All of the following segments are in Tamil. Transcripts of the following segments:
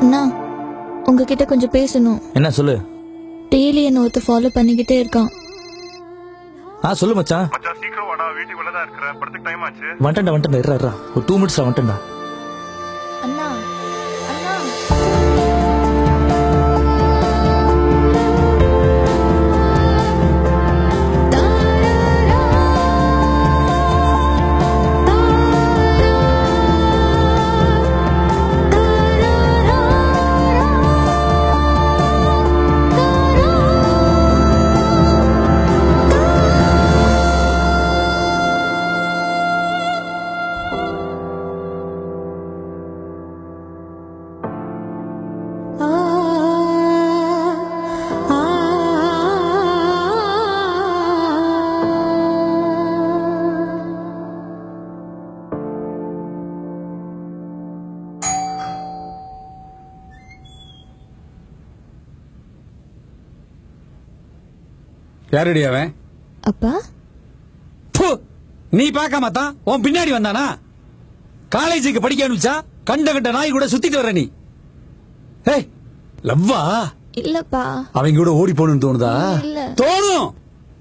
அண்ணா உங்ககிட்ட கொஞ்சம் பேசணும். என்ன சொல்லு. டெய்லி என்ன ஒருத்த ஃபாலோ பண்ணிக்கிட்டே இருக்கான். சொல்லு மச்சான். மச்சான் சீக்கிரம் வாடா, வீட்டுக்கு உள்ளதா இருக்கிற, படத்துக்கு டைம் ஆச்சு. வந்துட்டேன்டா இருடா ஒரு 2 மினிட்ஸ்ல வந்துட்டேன்டா. அண்ணா அண்ணா யாருடி அவன்? அப்பா நீ பார்க்காம தான் உன் பின்னாடி வந்தானா? காலேஜுக்கு படிக்க அனுப்பிச்சா கண்ட நாய் கூட சுத்திட்டு வர நீ. ஏய் லவ்வா? இல்லப்பா. அவங்க கூட ஓடி போகணும்னு தோணுதா? இல்ல. தோணும்.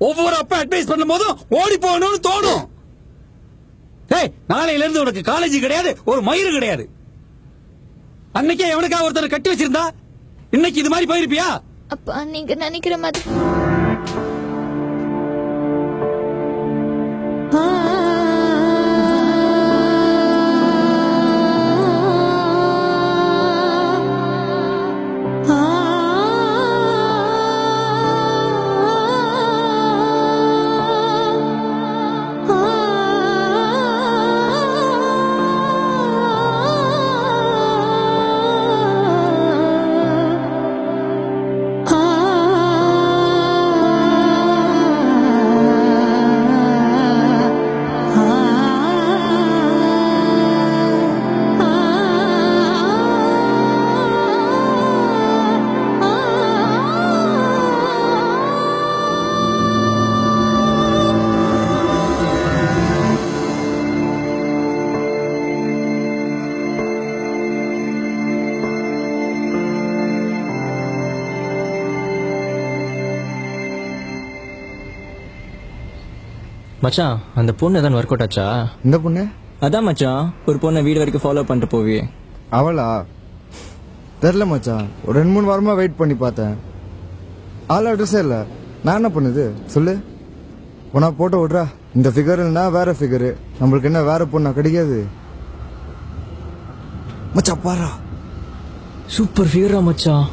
ஒவ்வொரு அப்பா அட்வைஸ் பண்ணும் போதும் ஓடி போகணும்னு தோணும். ஏய் நாளையில இருந்து உனக்கு காலேஜ் கிடையாது, ஒரு மயிறு கிடையாது. அன்னைக்கே எவனுக்கா ஒருத்தர் கட்டி வச்சிருந்தா இன்னைக்கு இது மாதிரி போயிருப்பியா? அப்பா நீங்க நினைக்கிற மாதிரி மச்சான் அந்த பொண்ணு ஏதாவது ஒர்க் அவுட் ஆச்சா? இந்த பொண்ணு அதான் மச்சான் ஒரு பொண்ணை வீடு வரைக்கும் ஃபாலோ பண்ணிட்டு போவியே அவளா? தெரில மச்சான், ஒரு 2-3 வாரமா வெயிட் பண்ணி பார்த்தேன். ஆள் அட்ரஸே இல்லை. நான் என்ன பண்ணுது சொல்லு? உனா போட்டோ விட்றா. இந்த ஃபிகர் இல்லைனா வேற ஃபிகரு, நம்மளுக்கு என்ன வேற பொண்ணா கிடைக்காது? மச்சான் பாரா, சூப்பர் ஃபிகரா மச்சான்.